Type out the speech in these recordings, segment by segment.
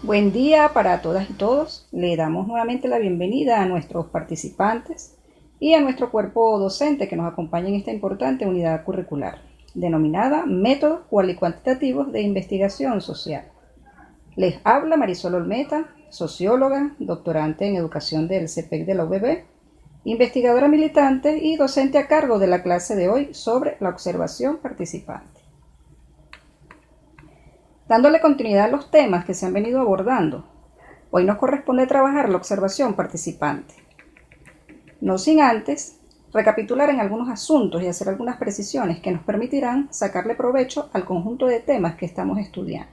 Buen día para todas y todos. Le damos nuevamente la bienvenida a nuestros participantes y a nuestro cuerpo docente que nos acompaña en esta importante unidad curricular, denominada Métodos Cuantitativos de Investigación Social. Les habla Marisol Olmeta, socióloga, doctorante en educación del CPEC de la UBB, investigadora militante y docente a cargo de la clase de hoy sobre la observación participante. Dándole continuidad a los temas que se han venido abordando, hoy nos corresponde trabajar la observación participante. No sin antes recapitular en algunos asuntos y hacer algunas precisiones que nos permitirán sacarle provecho al conjunto de temas que estamos estudiando.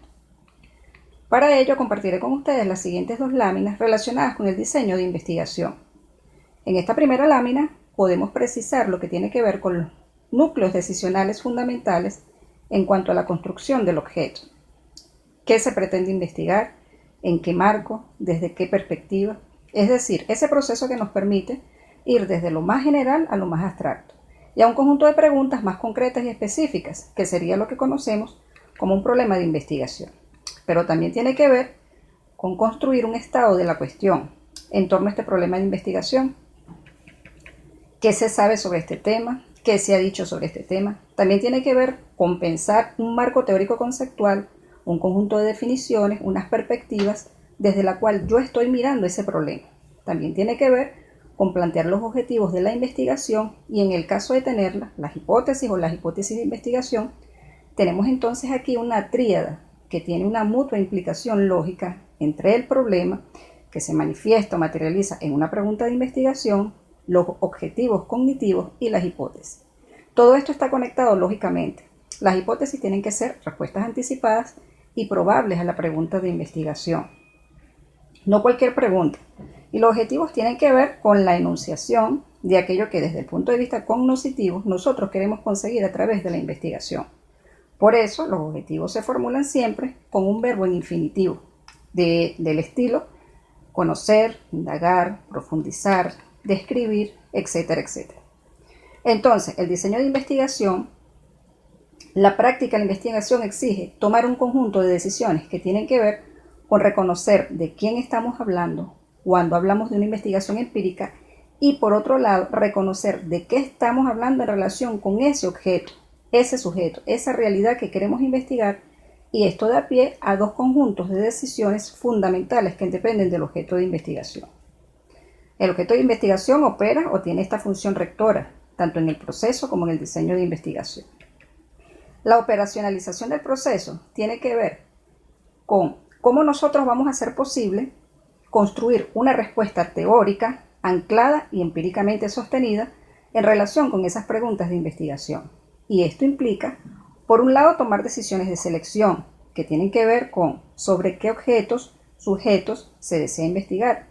Para ello compartiré con ustedes las siguientes dos láminas relacionadas con el diseño de investigación. En esta primera lámina podemos precisar lo que tiene que ver con los núcleos decisionales fundamentales en cuanto a la construcción del objeto. ¿Qué se pretende investigar? ¿En qué marco? ¿Desde qué perspectiva? Es decir, ese proceso que nos permite ir desde lo más general a lo más abstracto y a un conjunto de preguntas más concretas y específicas, que sería lo que conocemos como un problema de investigación. Pero también tiene que ver con construir un estado de la cuestión en torno a este problema de investigación. ¿Qué se sabe sobre este tema? ¿Qué se ha dicho sobre este tema? También tiene que ver con pensar un marco teórico conceptual, un conjunto de definiciones, unas perspectivas desde la cual yo estoy mirando ese problema. También tiene que ver con plantear los objetivos de la investigación y en el caso de tenerla, las hipótesis o las hipótesis de investigación, tenemos entonces aquí una tríada que tiene una mutua implicación lógica entre el problema que se manifiesta o materializa en una pregunta de investigación, los objetivos cognitivos y las hipótesis. Todo esto está conectado lógicamente. Las hipótesis tienen que ser respuestas anticipadas y probables a la pregunta de investigación. No cualquier pregunta. Y los objetivos tienen que ver con la enunciación de aquello que desde el punto de vista cognoscitivo nosotros queremos conseguir a través de la investigación. Por eso los objetivos se formulan siempre con un verbo en infinitivo, del estilo conocer, indagar, profundizar, describir, etcétera, etcétera. Entonces, el diseño de investigación, la práctica de la investigación exige tomar un conjunto de decisiones que tienen que ver con reconocer de quién estamos hablando cuando hablamos de una investigación empírica y, por otro lado, reconocer de qué estamos hablando en relación con ese objeto, ese sujeto, esa realidad que queremos investigar, y esto da pie a dos conjuntos de decisiones fundamentales que dependen del objeto de investigación. El objeto de investigación opera o tiene esta función rectora, tanto en el proceso como en el diseño de investigación. La operacionalización del proceso tiene que ver con cómo nosotros vamos a hacer posible construir una respuesta teórica, anclada y empíricamente sostenida en relación con esas preguntas de investigación. Y esto implica, por un lado, tomar decisiones de selección que tienen que ver con sobre qué objetos, sujetos se desea investigar,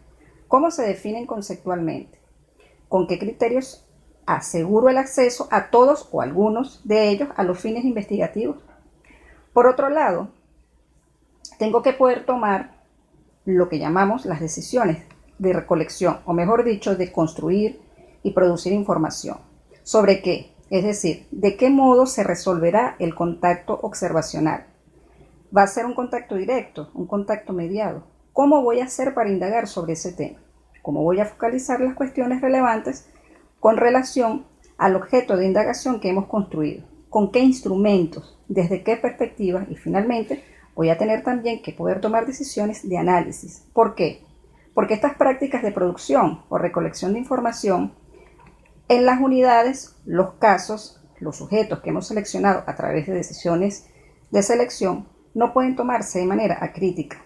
cómo se definen conceptualmente, con qué criterios aseguro el acceso a todos o algunos de ellos a los fines investigativos. Por otro lado, tengo que poder tomar lo que llamamos las decisiones de recolección, o mejor dicho, de construir y producir información. ¿Sobre qué? Es decir, ¿de qué modo se resolverá el contacto observacional? ¿Va a ser un contacto directo, un contacto mediado? ¿Cómo voy a hacer para indagar sobre ese tema? ¿Cómo voy a focalizar las cuestiones relevantes con relación al objeto de indagación que hemos construido? ¿Con qué instrumentos? ¿Desde qué perspectivas? Y finalmente, voy a tener también que poder tomar decisiones de análisis. ¿Por qué? Porque estas prácticas de producción o recolección de información en las unidades, los casos, los sujetos que hemos seleccionado a través de decisiones de selección no pueden tomarse de manera acrítica.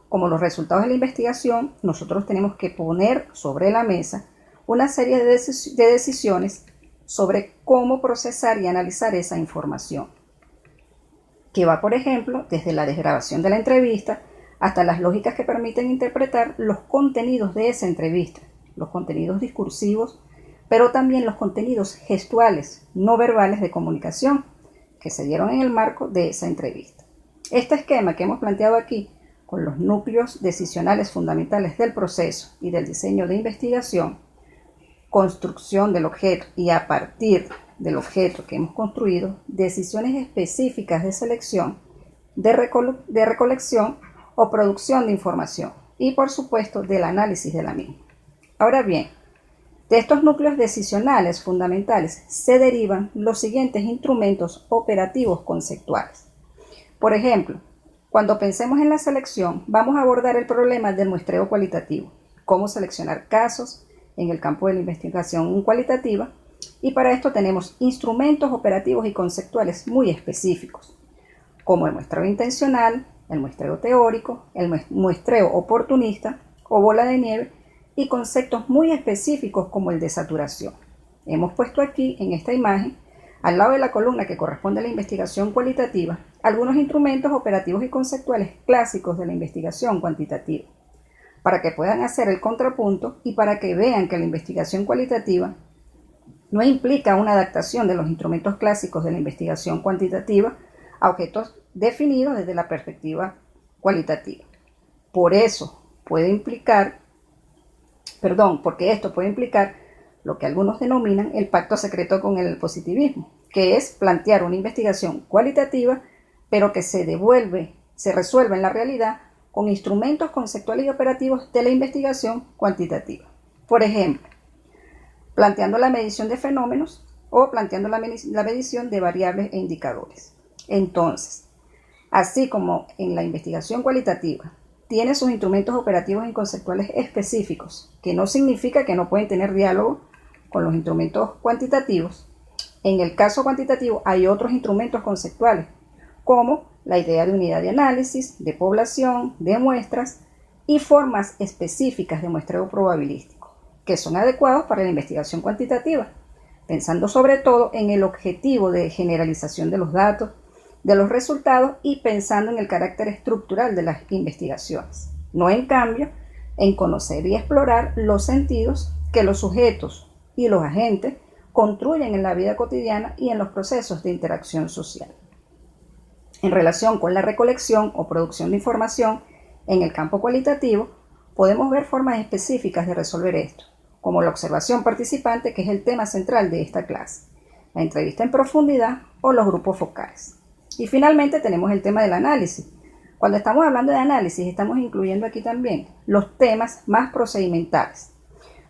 Como los resultados de la investigación, nosotros tenemos que poner sobre la mesa una serie de decisiones sobre cómo procesar y analizar esa información, que va, por ejemplo, desde la desgrabación de la entrevista hasta las lógicas que permiten interpretar los contenidos de esa entrevista, los contenidos discursivos, pero también los contenidos gestuales, no verbales de comunicación, que se dieron en el marco de esa entrevista. Este esquema que hemos planteado aquí, con los núcleos decisionales fundamentales del proceso y del diseño de investigación, construcción del objeto y a partir del objeto que hemos construido, decisiones específicas de selección, de recolección o producción de información y, por supuesto, del análisis de la misma. Ahora bien, de estos núcleos decisionales fundamentales se derivan los siguientes instrumentos operativos conceptuales. Por ejemplo, cuando pensemos en la selección, vamos a abordar el problema del muestreo cualitativo, cómo seleccionar casos en el campo de la investigación cualitativa, y para esto tenemos instrumentos operativos y conceptuales muy específicos, como el muestreo intencional, el muestreo teórico, el muestreo oportunista o bola de nieve, y conceptos muy específicos como el de saturación. Hemos puesto aquí en esta imagen, al lado de la columna que corresponde a la investigación cualitativa, algunos instrumentos operativos y conceptuales clásicos de la investigación cuantitativa, para que puedan hacer el contrapunto y para que vean que la investigación cualitativa no implica una adaptación de los instrumentos clásicos de la investigación cuantitativa a objetos definidos desde la perspectiva cualitativa. Porque esto puede implicar lo que algunos denominan el pacto secreto con el positivismo, que es plantear una investigación cualitativa, pero que se resuelve en la realidad con instrumentos conceptuales y operativos de la investigación cuantitativa. Por ejemplo, planteando la medición de fenómenos o planteando la medición de variables e indicadores. Entonces, así como en la investigación cualitativa tiene sus instrumentos operativos y conceptuales específicos, que no significa que no pueden tener diálogo con los instrumentos cuantitativos, en el caso cuantitativo hay otros instrumentos conceptuales, como la idea de unidad de análisis, de población, de muestras y formas específicas de muestreo probabilístico, que son adecuados para la investigación cuantitativa, pensando sobre todo en el objetivo de generalización de los datos, de los resultados y pensando en el carácter estructural de las investigaciones, no en cambio en conocer y explorar los sentidos que los sujetos y los agentes construyen en la vida cotidiana y en los procesos de interacción social. En relación con la recolección o producción de información en el campo cualitativo, podemos ver formas específicas de resolver esto, como la observación participante, que es el tema central de esta clase, la entrevista en profundidad o los grupos focales. Y finalmente tenemos el tema del análisis. Cuando estamos hablando de análisis, estamos incluyendo aquí también los temas más procedimentales,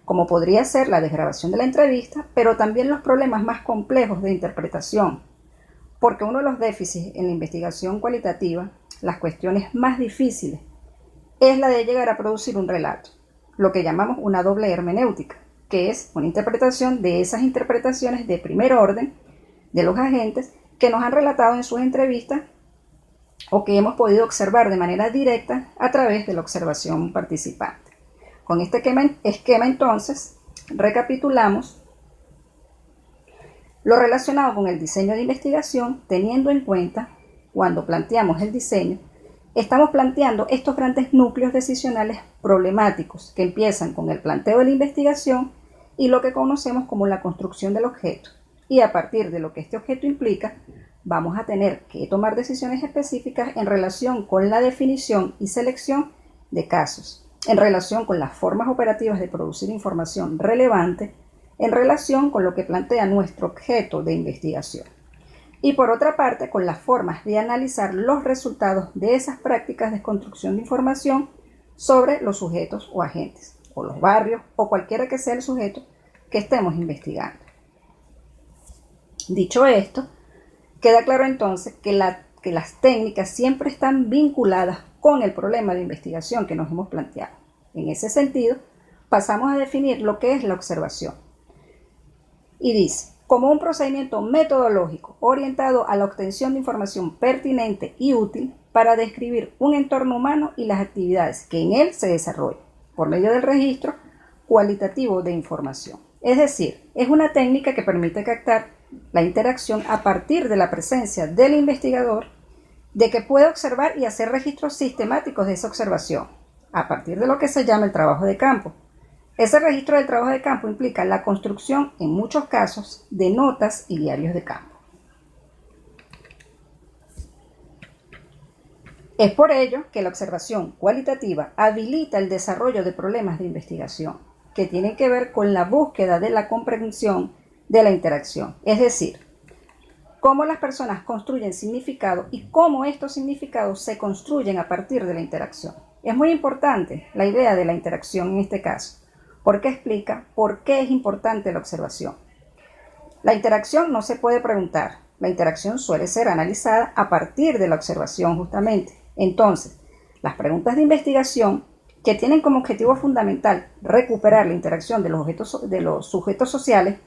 como podría ser la desgrabación de la entrevista, pero también los problemas más complejos de interpretación, porque uno de los déficits en la investigación cualitativa, las cuestiones más difíciles, es la de llegar a producir un relato, lo que llamamos una doble hermenéutica, que es una interpretación de esas interpretaciones de primer orden de los agentes que nos han relatado en sus entrevistas o que hemos podido observar de manera directa a través de la observación participante. Con este esquema entonces recapitulamos lo relacionado con el diseño de investigación, teniendo en cuenta, cuando planteamos el diseño, estamos planteando estos grandes núcleos decisionales problemáticos que empiezan con el planteo de la investigación y lo que conocemos como la construcción del objeto. Y a partir de lo que este objeto implica, vamos a tener que tomar decisiones específicas en relación con la definición y selección de casos, en relación con las formas operativas de producir información relevante, en relación con lo que plantea nuestro objeto de investigación. Y por otra parte, con las formas de analizar los resultados de esas prácticas de construcción de información sobre los sujetos o agentes, o los barrios, o cualquiera que sea el sujeto que estemos investigando. Dicho esto, queda claro entonces que las técnicas siempre están vinculadas con el problema de investigación que nos hemos planteado. En ese sentido, pasamos a definir lo que es la observación. Y dice, como un procedimiento metodológico orientado a la obtención de información pertinente y útil para describir un entorno humano y las actividades que en él se desarrollan, por medio del registro cualitativo de información. Es decir, es una técnica que permite captar la interacción a partir de la presencia del investigador, de que puede observar y hacer registros sistemáticos de esa observación, a partir de lo que se llama el trabajo de campo. Ese registro del trabajo de campo implica la construcción, en muchos casos, de notas y diarios de campo. Es por ello que la observación cualitativa habilita el desarrollo de problemas de investigación que tienen que ver con la búsqueda de la comprensión de la interacción, es decir, cómo las personas construyen significado y cómo estos significados se construyen a partir de la interacción. Es muy importante la idea de la interacción en este caso, porque explica por qué es importante la observación. La interacción no se puede preguntar, la interacción suele ser analizada a partir de la observación justamente. Entonces, las preguntas de investigación que tienen como objetivo fundamental recuperar la interacción de los sujetos sociales,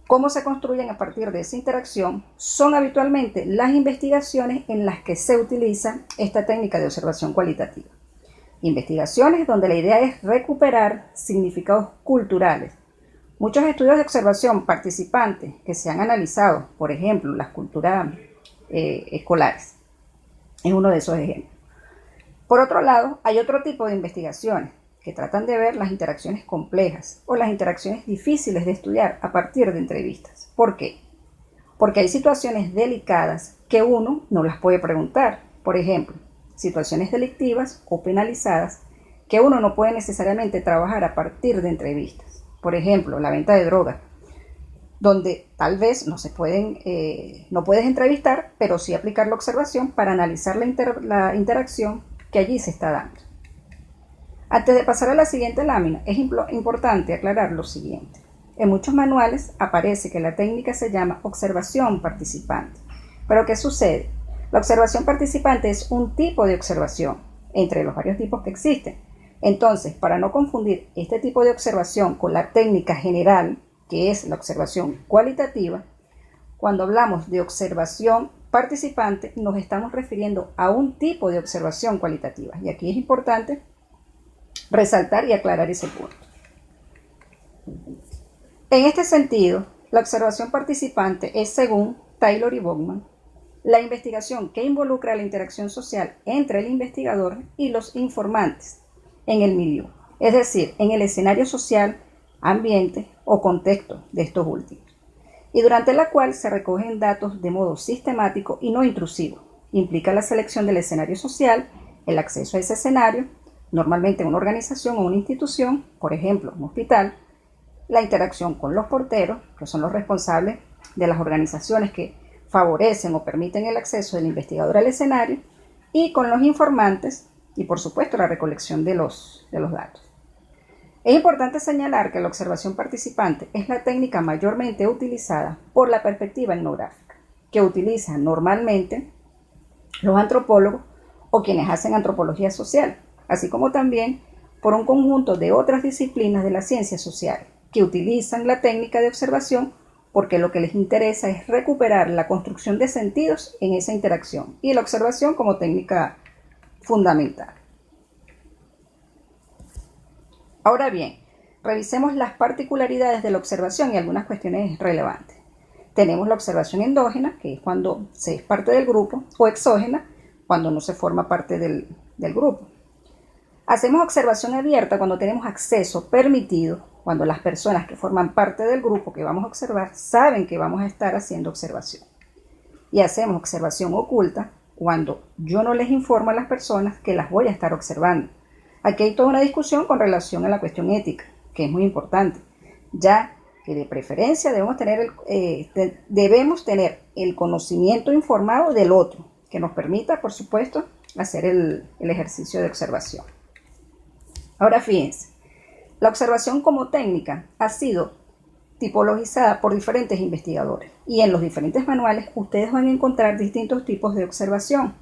cómo se construyen a partir de esa interacción, son habitualmente las investigaciones en las que se utiliza esta técnica de observación cualitativa. Investigaciones donde la idea es recuperar significados culturales. Muchos estudios de observación participantes que se han analizado, por ejemplo, las culturas escolares, es uno de esos ejemplos. Por otro lado, hay otro tipo de investigaciones que tratan de ver las interacciones complejas o las interacciones difíciles de estudiar a partir de entrevistas. ¿Por qué? Porque hay situaciones delicadas que uno no las puede preguntar. Por ejemplo, situaciones delictivas o penalizadas que uno no puede necesariamente trabajar a partir de entrevistas. Por ejemplo, la venta de drogas, donde tal vez no puedes entrevistar, pero sí aplicar la observación para analizar la interacción que allí se está dando. Antes de pasar a la siguiente lámina, es importante aclarar lo siguiente. En muchos manuales aparece que la técnica se llama observación participante. ¿Pero qué sucede? La observación participante es un tipo de observación, entre los varios tipos que existen. Entonces, para no confundir este tipo de observación con la técnica general, que es la observación cualitativa, cuando hablamos de observación participante, nos estamos refiriendo a un tipo de observación cualitativa. Y aquí es importante resaltar y aclarar ese punto. En este sentido, la observación participante es, según Taylor y Bowman, la investigación que involucra la interacción social entre el investigador y los informantes en el milieu, es decir, en el escenario social, ambiente o contexto de estos últimos, y durante la cual se recogen datos de modo sistemático y no intrusivo. Implica la selección del escenario social, el acceso a ese escenario, normalmente una organización o una institución, por ejemplo, un hospital, la interacción con los porteros, que son los responsables de las organizaciones que favorecen o permiten el acceso del investigador al escenario, y con los informantes, y por supuesto la recolección de los datos. Es importante señalar que la observación participante es la técnica mayormente utilizada por la perspectiva etnográfica, que utilizan normalmente los antropólogos o quienes hacen antropología social, así como también por un conjunto de otras disciplinas de las ciencias sociales, que utilizan la técnica de observación porque lo que les interesa es recuperar la construcción de sentidos en esa interacción y la observación como técnica fundamental. Ahora bien, revisemos las particularidades de la observación y algunas cuestiones relevantes. Tenemos la observación endógena, que es cuando se es parte del grupo, o exógena, cuando no se forma parte del grupo. Hacemos observación abierta cuando tenemos acceso permitido, cuando las personas que forman parte del grupo que vamos a observar saben que vamos a estar haciendo observación. Y hacemos observación oculta cuando yo no les informo a las personas que las voy a estar observando. Aquí hay toda una discusión con relación a la cuestión ética, que es muy importante, ya que de preferencia debemos tener el conocimiento informado del otro, que nos permita, por supuesto, hacer el ejercicio de observación. Ahora fíjense, la observación como técnica ha sido tipologizada por diferentes investigadores y en los diferentes manuales ustedes van a encontrar distintos tipos de observación.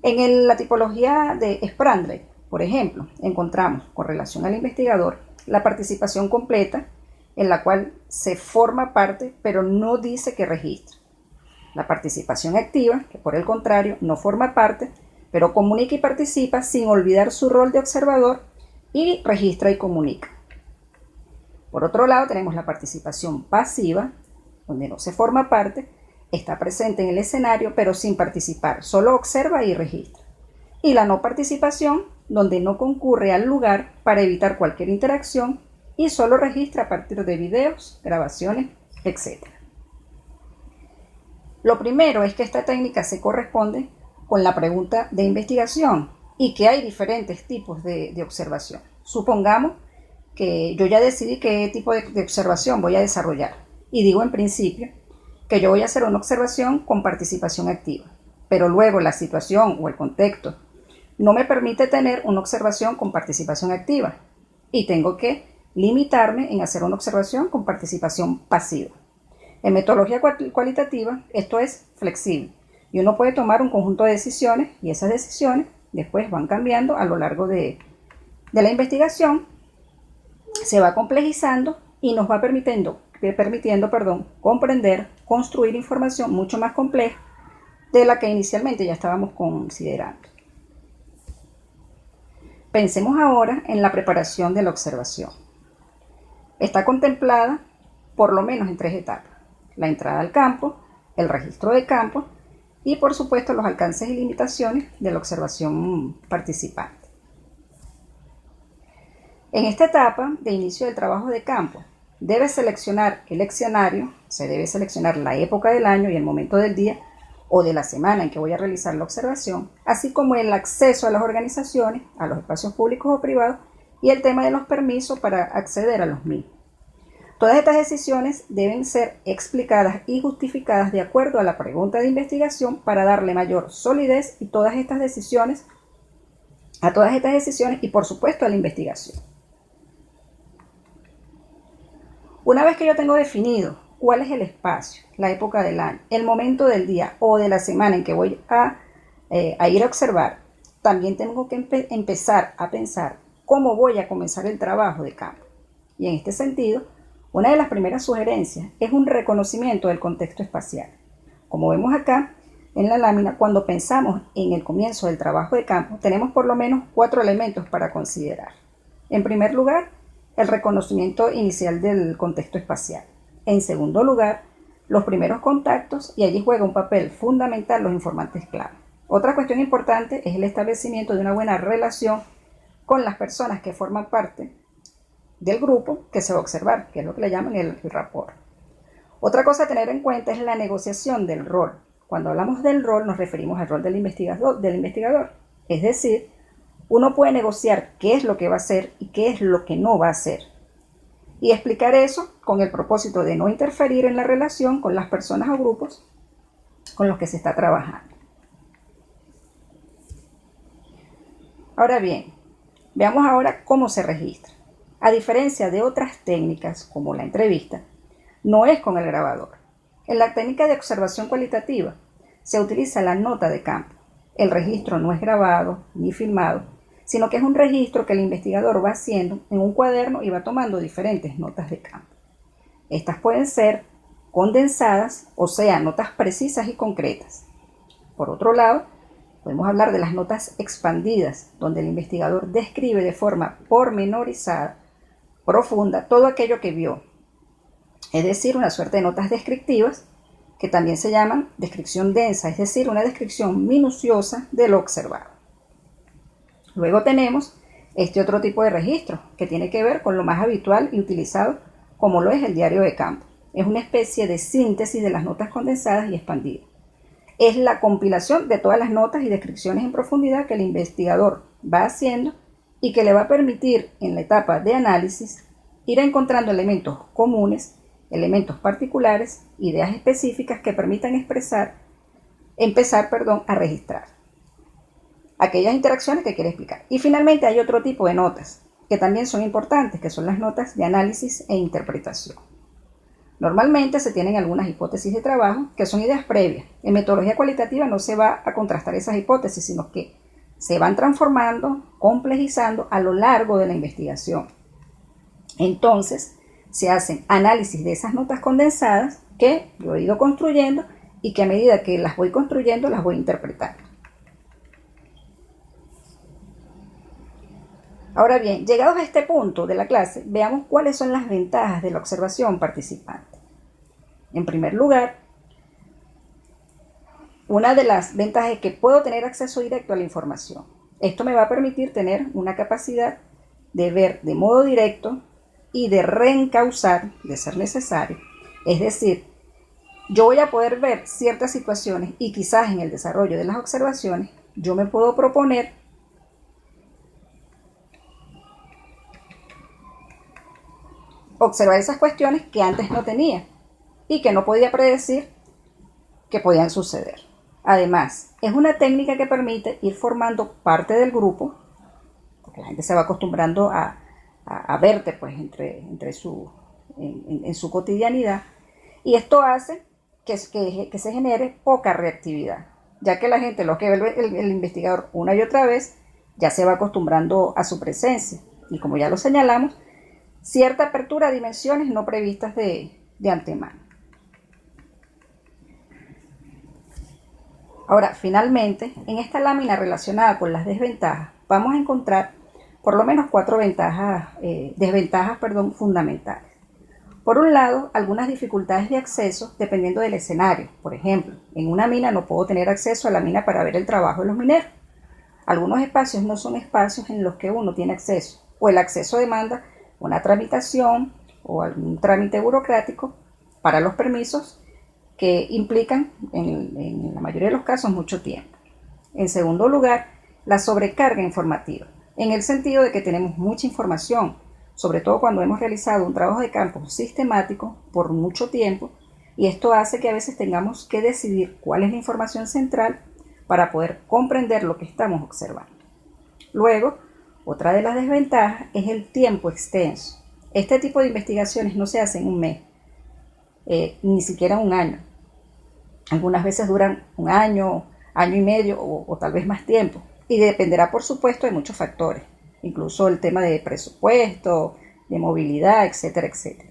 En la tipología de Sprander, por ejemplo, encontramos con relación al investigador la participación completa, en la cual se forma parte pero no dice que registra. La participación activa, que por el contrario no forma parte, pero comunica y participa sin olvidar su rol de observador y registra y comunica. Por otro lado, tenemos la participación pasiva, donde no se forma parte, está presente en el escenario pero sin participar, solo observa y registra. Y la no participación, donde no concurre al lugar para evitar cualquier interacción y solo registra a partir de videos, grabaciones, etc. Lo primero es que esta técnica se corresponde con la pregunta de investigación y que hay diferentes tipos de observación. Supongamos que yo ya decidí qué tipo de observación voy a desarrollar y digo en principio que yo voy a hacer una observación con participación activa, pero luego la situación o el contexto no me permite tener una observación con participación activa y tengo que limitarme en hacer una observación con participación pasiva. En metodología cualitativa esto es flexible y uno puede tomar un conjunto de decisiones y esas decisiones después van cambiando a lo largo de la investigación, se va complejizando y nos va permitiendo comprender, construir información mucho más compleja de la que inicialmente ya estábamos considerando. Pensemos ahora en la preparación de la observación. Está contemplada por lo menos en 3 etapas: la entrada al campo, el registro de campo y por supuesto los alcances y limitaciones de la observación participante. En esta etapa de inicio del trabajo de campo, debe seleccionar el leccionario, se debe seleccionar la época del año y el momento del día o de la semana en que voy a realizar la observación, así como el acceso a las organizaciones, a los espacios públicos o privados y el tema de los permisos para acceder a los mismos. Todas estas decisiones deben ser explicadas y justificadas de acuerdo a la pregunta de investigación para darle mayor solidez a todas estas decisiones y por supuesto a la investigación. Una vez que yo tengo definido cuál es el espacio, la época del año, el momento del día o de la semana en que voy a ir a observar, también tengo que empezar a pensar cómo voy a comenzar el trabajo de campo. Y en este sentido, una de las primeras sugerencias es un reconocimiento del contexto espacial. Como vemos acá en la lámina, cuando pensamos en el comienzo del trabajo de campo, tenemos por lo menos 4 elementos para considerar. En primer lugar, el reconocimiento inicial del contexto espacial. En segundo lugar, los primeros contactos, y allí juega un papel fundamental los informantes clave. Otra cuestión importante es el establecimiento de una buena relación con las personas que forman parte del grupo que se va a observar, que es lo que le llaman el rapport. Otra cosa a tener en cuenta es la negociación del rol. Cuando hablamos del rol nos referimos al rol del investigador. Es decir, uno puede negociar qué es lo que va a hacer y qué es lo que no va a hacer. Y explicar eso con el propósito de no interferir en la relación con las personas o grupos con los que se está trabajando. Ahora bien, veamos ahora cómo se registra. A diferencia de otras técnicas como la entrevista, no es con el grabador. En la técnica de observación cualitativa se utiliza la nota de campo. El registro no es grabado ni filmado, sino que es un registro que el investigador va haciendo en un cuaderno y va tomando diferentes notas de campo. Estas pueden ser condensadas, o sea, notas precisas y concretas. Por otro lado, podemos hablar de las notas expandidas, donde el investigador describe de forma pormenorizada, profunda, todo aquello que vio. Es decir, una suerte de notas descriptivas que también se llaman descripción densa, es decir, una descripción minuciosa de lo observado. Luego tenemos este otro tipo de registro que tiene que ver con lo más habitual y utilizado, como lo es el diario de campo. Es una especie de síntesis de las notas condensadas y expandidas. Es la compilación de todas las notas y descripciones en profundidad que el investigador va haciendo y que le va a permitir en la etapa de análisis ir encontrando elementos comunes, elementos particulares, ideas específicas que permitan empezar a registrar aquellas interacciones que quiere explicar. Y finalmente hay otro tipo de notas que también son importantes, que son las notas de análisis e interpretación. Normalmente se tienen algunas hipótesis de trabajo que son ideas previas. En metodología cualitativa no se va a contrastar esas hipótesis, sino que se van transformando, complejizando a lo largo de la investigación. Entonces, se hacen análisis de esas notas condensadas que yo he ido construyendo y que a medida que las voy construyendo, las voy interpretando. Ahora bien, llegados a este punto de la clase, veamos cuáles son las ventajas de la observación participante. En primer lugar, una de las ventajas es que puedo tener acceso directo a la información. Esto me va a permitir tener una capacidad de ver de modo directo y de reencauzar, de ser necesario. Es decir, yo voy a poder ver ciertas situaciones y quizás en el desarrollo de las observaciones yo me puedo proponer observar esas cuestiones que antes no tenía y que no podía predecir que podían suceder. Además, es una técnica que permite ir formando parte del grupo, porque la gente se va acostumbrando a verte pues, en su cotidianidad, y esto hace que se genere poca reactividad, ya que la gente, lo que ve el investigador una y otra vez, ya se va acostumbrando a su presencia. Y como ya lo señalamos, cierta apertura a dimensiones no previstas de antemano. Ahora, finalmente, en esta lámina relacionada con las desventajas, vamos a encontrar por lo menos 4 desventajas fundamentales. Por un lado, algunas dificultades de acceso dependiendo del escenario. Por ejemplo, en una mina no puedo tener acceso a la mina para ver el trabajo de los mineros. Algunos espacios no son espacios en los que uno tiene acceso, o el acceso demanda una tramitación o algún trámite burocrático para los permisos que implican, en la mayoría de los casos, mucho tiempo. En segundo lugar, la sobrecarga informativa, en el sentido de que tenemos mucha información, sobre todo cuando hemos realizado un trabajo de campo sistemático por mucho tiempo, y esto hace que a veces tengamos que decidir cuál es la información central para poder comprender lo que estamos observando. Luego, otra de las desventajas es el tiempo extenso. Este tipo de investigaciones no se hacen en un mes, ni siquiera un año. Algunas veces duran un año, año y medio o tal vez más tiempo. Y dependerá, por supuesto, de muchos factores, incluso el tema de presupuesto, de movilidad, etcétera, etcétera.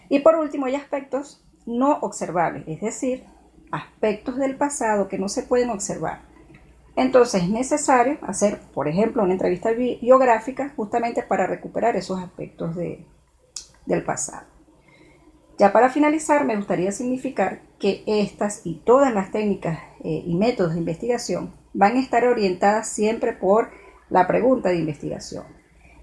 Y por último, hay aspectos no observables, es decir, aspectos del pasado que no se pueden observar. Entonces es necesario hacer, por ejemplo, una entrevista biográfica justamente para recuperar esos aspectos del pasado. Ya para finalizar, me gustaría significar que estas y todas las técnicas y métodos de investigación van a estar orientadas siempre por la pregunta de investigación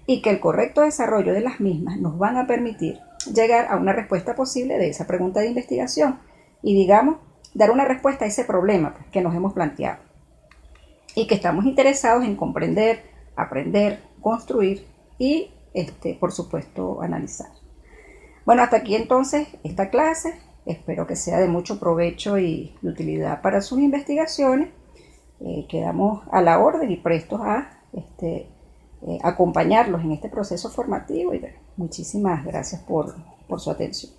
y que el correcto desarrollo de las mismas nos van a permitir llegar a una respuesta posible de esa pregunta de investigación y, digamos, dar una respuesta a ese problema que nos hemos planteado y que estamos interesados en comprender, aprender, construir y, por supuesto, analizar. Bueno, hasta aquí entonces esta clase. Espero que sea de mucho provecho y de utilidad para sus investigaciones. Quedamos a la orden y prestos a acompañarlos en este proceso formativo. Y bueno, muchísimas gracias por su atención.